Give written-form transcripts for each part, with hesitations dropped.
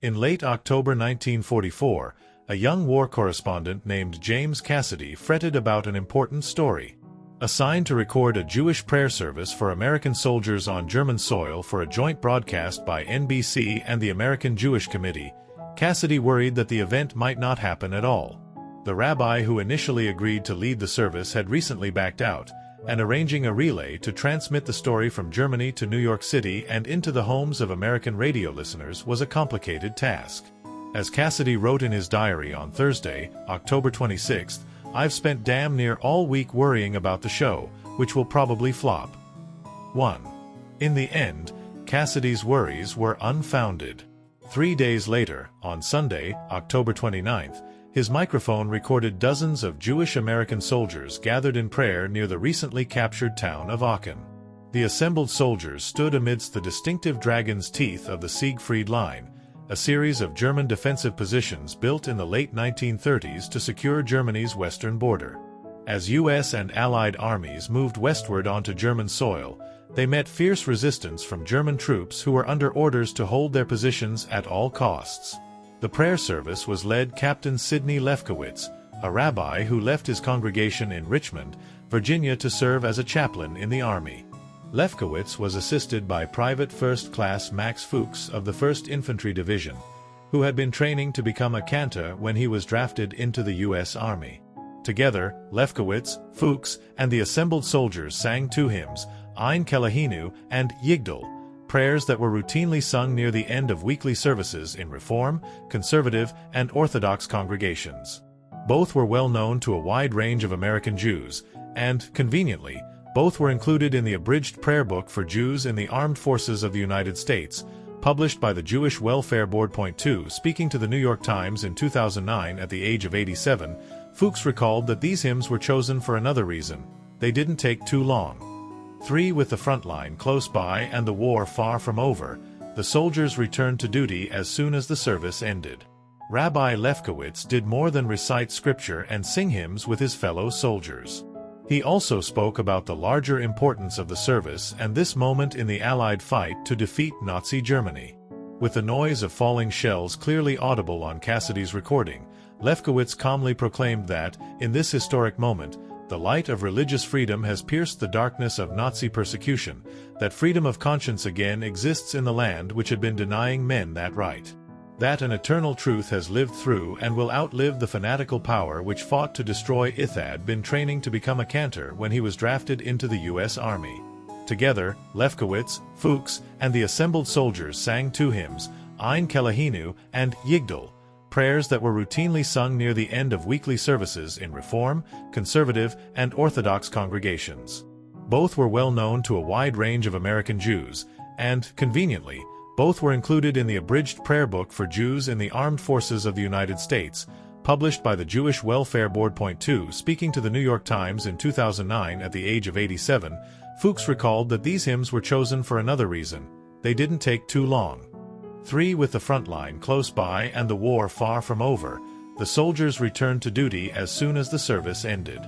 In late October 1944, a young war correspondent named James Cassidy fretted about an important story. Assigned to record a Jewish prayer service for American soldiers on German soil for a joint broadcast by NBC and the American Jewish Committee, Cassidy worried that the event might not happen at all. The rabbi who initially agreed to lead the service had recently backed out, and arranging a relay to transmit the story from Germany to New York City and into the homes of American radio listeners was a complicated task. As Cassidy wrote in his diary on Thursday, October 26, "I've spent damn near all week worrying about the show, which will probably flop." 1. In the end, Cassidy's worries were unfounded. 3 days later, on Sunday, October 29, his microphone recorded dozens of Jewish American soldiers gathered in prayer near the recently captured town of Aachen. The assembled soldiers stood amidst the distinctive dragon's teeth of the Siegfried Line, a series of German defensive positions built in the late 1930s to secure Germany's western border. As U.S. and Allied armies moved westward onto German soil, they met fierce resistance from German troops who were under orders to hold their positions at all costs. The prayer service was led Captain Sidney Lefkowitz, a rabbi who left his congregation in Richmond, Virginia to serve as a chaplain in the Army. Lefkowitz was assisted by Private First Class Max Fuchs of the 1st Infantry Division, who had been training to become a cantor when he was drafted into the U.S. Army. Together, Lefkowitz, Fuchs, and the assembled soldiers sang two hymns, Ein Kelahinu and Yigdal, prayers that were routinely sung near the end of weekly services in Reform, Conservative, and Orthodox congregations. Both were well known to a wide range of American Jews, and, conveniently, both were included in the abridged prayer book for Jews in the Armed Forces of the United States, published by the Jewish Welfare Board. 2. Speaking to the New York Times in 2009 at the age of 87, Fuchs recalled that these hymns were chosen for another reason: they didn't take too long. 3. With the front line close by and the war far from over, the soldiers returned to duty as soon as the service ended. Rabbi Lefkowitz did more than recite scripture and sing hymns with his fellow soldiers. He also spoke about the larger importance of the service and this moment in the Allied fight to defeat Nazi Germany. With the noise of falling shells clearly audible on Cassidy's recording, Lefkowitz calmly proclaimed that, in this historic moment, the light of religious freedom has pierced the darkness of Nazi persecution, that freedom of conscience again exists in the land which had been denying men that right. That an eternal truth has lived through and will outlive the fanatical power which fought to destroy Ithad been training to become a cantor when he was drafted into the U.S. Army. Together, Lefkowitz, Fuchs, and the assembled soldiers sang two hymns, Ein Kelahinu and Yigdal, prayers that were routinely sung near the end of weekly services in Reform, Conservative, and Orthodox congregations. Both were well known to a wide range of American Jews, and, conveniently, both were included in the abridged prayer book for Jews in the Armed Forces of the United States, published by the Jewish Welfare Board. 2. Speaking to the New York Times in 2009 at the age of 87, Fuchs recalled that these hymns were chosen for another reason: they didn't take too long. 3. With the front line close by and the war far from over, the soldiers returned to duty as soon as the service ended.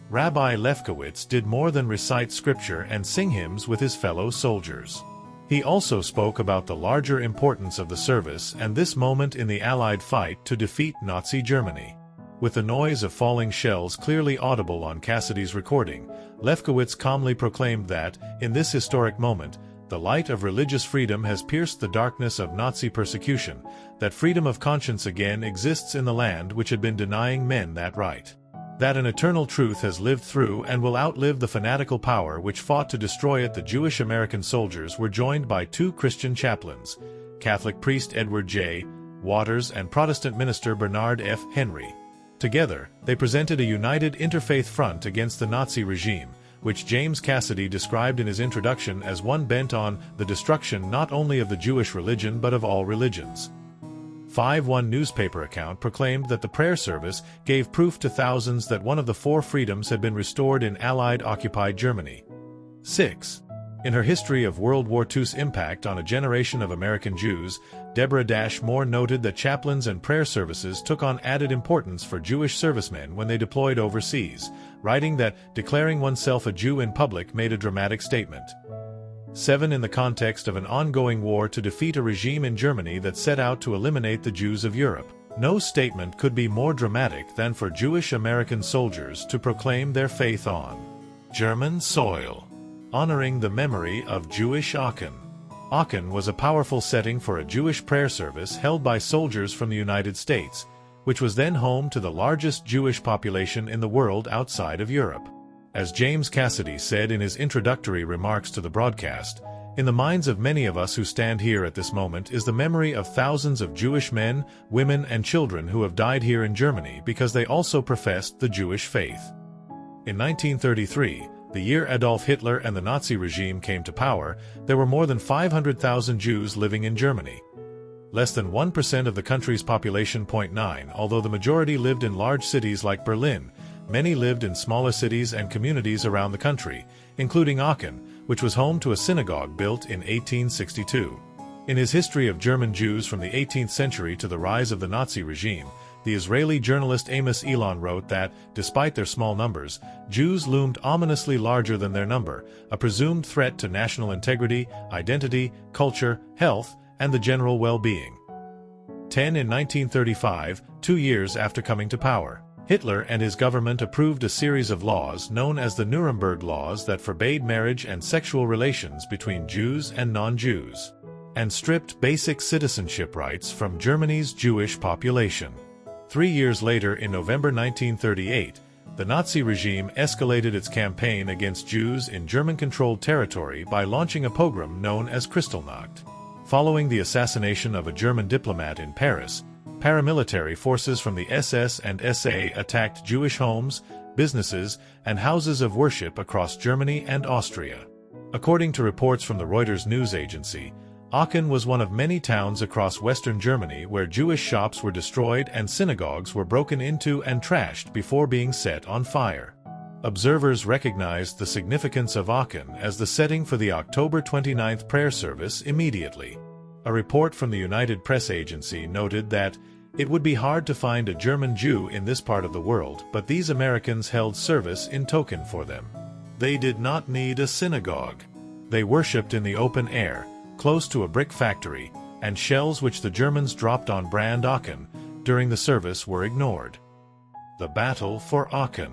Rabbi Lefkowitz did more than recite scripture and sing hymns with his fellow soldiers. He also spoke about the larger importance of the service and this moment in the Allied fight to defeat Nazi Germany. With the noise of falling shells clearly audible on Cassidy's recording, Lefkowitz calmly proclaimed that, in this historic moment, the light of religious freedom has pierced the darkness of Nazi persecution, that freedom of conscience again exists in the land which had been denying men that right. That an eternal truth has lived through and will outlive the fanatical power which fought to destroy it. The Jewish American soldiers were joined by two Christian chaplains, Catholic priest Edward J. Waters and Protestant minister Bernard F. Henry. Together, they presented a united interfaith front against the Nazi regime, which James Cassidy described in his introduction as one bent on the destruction not only of the Jewish religion but of all religions. 5. One newspaper account proclaimed that the prayer service gave proof to thousands that one of the four freedoms had been restored in Allied-occupied Germany. 6. In her history of World War II's impact on a generation of American Jews, Deborah Moore noted that chaplains and prayer services took on added importance for Jewish servicemen when they deployed overseas, writing that declaring oneself a Jew in public made a dramatic statement. 7 in the context of an ongoing war to defeat a regime in Germany that set out to eliminate the Jews of Europe. No statement could be more dramatic than for Jewish American soldiers to proclaim their faith on German soil, honoring the memory of Jewish Aachen. Aachen was a powerful setting for a Jewish prayer service held by soldiers from the United States, which was then home to the largest Jewish population in the world outside of Europe. As James Cassidy said in his introductory remarks to the broadcast, "In the minds of many of us who stand here at this moment is the memory of thousands of Jewish men, women, and children who have died here in Germany because they also professed the Jewish faith." In 1933, the year Adolf Hitler and the Nazi regime came to power, there were more than 500,000 Jews living in Germany. Less than 1% of the country's population. 9. Although the majority lived in large cities like Berlin, many lived in smaller cities and communities around the country, including Aachen, which was home to a synagogue built in 1862. In his History of German Jews from the 18th century to the rise of the Nazi regime, the Israeli journalist Amos Elon wrote that, despite their small numbers, Jews loomed ominously larger than their number, a presumed threat to national integrity, identity, culture, health, and the general well-being. 10 In 1935, 2 years after coming to power, Hitler and his government approved a series of laws known as the Nuremberg Laws that forbade marriage and sexual relations between Jews and non-Jews, and stripped basic citizenship rights from Germany's Jewish population. 3 years later, in November 1938, the Nazi regime escalated its campaign against Jews in German-controlled territory by launching a pogrom known as Kristallnacht. Following the assassination of a German diplomat in Paris, paramilitary forces from the SS and SA attacked Jewish homes, businesses, and houses of worship across Germany and Austria. According to reports from the Reuters news agency, Aachen was one of many towns across western Germany where Jewish shops were destroyed and synagogues were broken into and trashed before being set on fire. Observers recognized the significance of Aachen as the setting for the October 29th prayer service immediately. A report from the United Press Agency noted that it would be hard to find a German Jew in this part of the world, but these Americans held service in token for them. They did not need a synagogue. They worshipped in the open air, close to a brick factory, and shells which the Germans dropped on Brand Aachen during the service were ignored. The Battle for Aachen.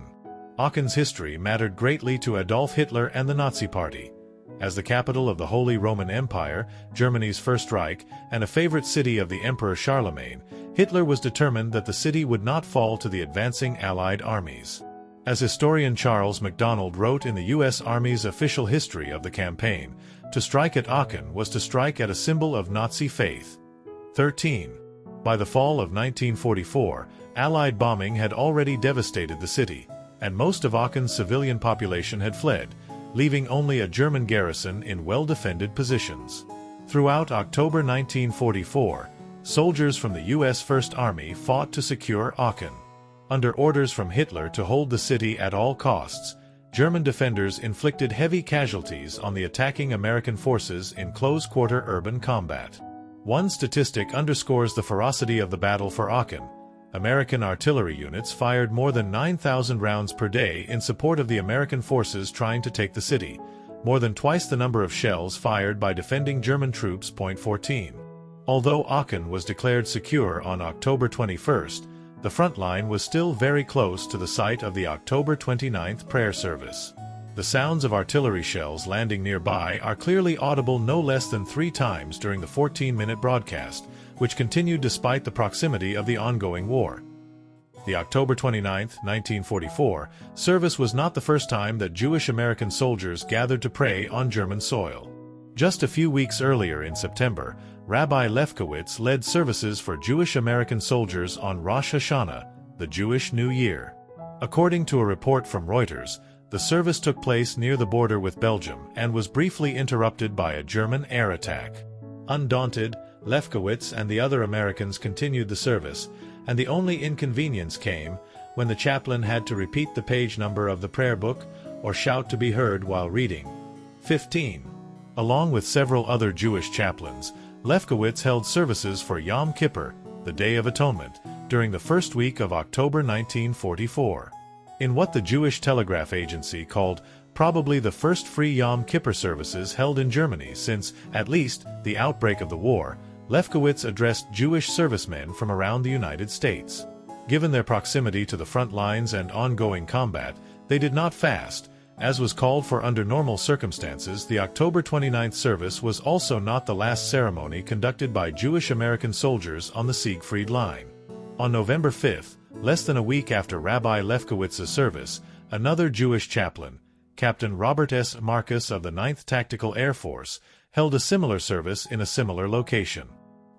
Aachen's history mattered greatly to Adolf Hitler and the Nazi Party. As the capital of the Holy Roman Empire, Germany's First Reich, and a favorite city of the Emperor Charlemagne, Hitler was determined that the city would not fall to the advancing Allied armies. As historian Charles MacDonald wrote in the U.S. Army's official history of the campaign, to strike at Aachen was to strike at a symbol of Nazi faith. 13. By the fall of 1944, Allied bombing had already devastated the city, and most of Aachen's civilian population had fled, leaving only a German garrison in well-defended positions. Throughout October 1944, soldiers from the U.S. First Army fought to secure Aachen. Under orders from Hitler to hold the city at all costs, German defenders inflicted heavy casualties on the attacking American forces in close-quarter urban combat. One statistic underscores the ferocity of the battle for Aachen. American artillery units fired more than 9,000 rounds per day in support of the American forces trying to take the city, more than twice the number of shells fired by defending German troops. 14. Although Aachen was declared secure on October 21st, the front line was still very close to the site of the October 29th prayer service. The sounds of artillery shells landing nearby are clearly audible no less than 3 times during the 14-minute broadcast, which continued despite the proximity of the ongoing war. The October 29, 1944, service was not the first time that Jewish American soldiers gathered to pray on German soil. Just a few weeks earlier in September, Rabbi Lefkowitz led services for Jewish American soldiers on Rosh Hashanah, the Jewish New Year. According to a report from Reuters, the service took place near the border with Belgium and was briefly interrupted by a German air attack. Undaunted, Lefkowitz and the other Americans continued the service, and the only inconvenience came when the chaplain had to repeat the page number of the prayer book or shout to be heard while reading. 15. Along with several other Jewish chaplains, Lefkowitz held services for Yom Kippur, the Day of Atonement, during the first week of October 1944. In what the Jewish Telegraph Agency called probably the first free Yom Kippur services held in Germany since, at least, the outbreak of the war. Lefkowitz addressed Jewish servicemen from around the United States. Given their proximity to the front lines and ongoing combat, they did not fast. As was called for under normal circumstances, the October 29th service was also not the last ceremony conducted by Jewish American soldiers on the Siegfried Line. On November 5th, less than a week after Rabbi Lefkowitz's service, another Jewish chaplain, Captain Robert S. Marcus of the 9th Tactical Air Force, held a similar service in a similar location.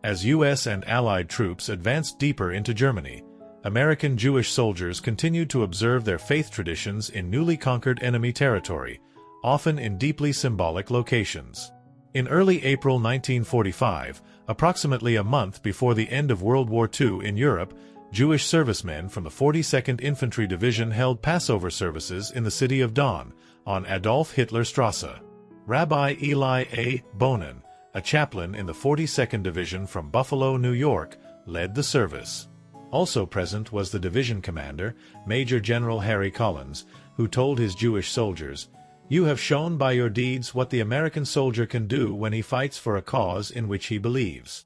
As U.S. and Allied troops advanced deeper into Germany, American Jewish soldiers continued to observe their faith traditions in newly conquered enemy territory, often in deeply symbolic locations. In early April 1945, approximately a month before the end of World War II in Europe, Jewish servicemen from the 42nd Infantry Division held Passover services in the city of Daun, on Adolf Hitler Strasse. Rabbi Eli A. Bonin, a chaplain in the 42nd Division from Buffalo, New York, led the service. Also present was the division commander, Major General Harry Collins, who told his Jewish soldiers, "You have shown by your deeds what the American soldier can do when he fights for a cause in which he believes."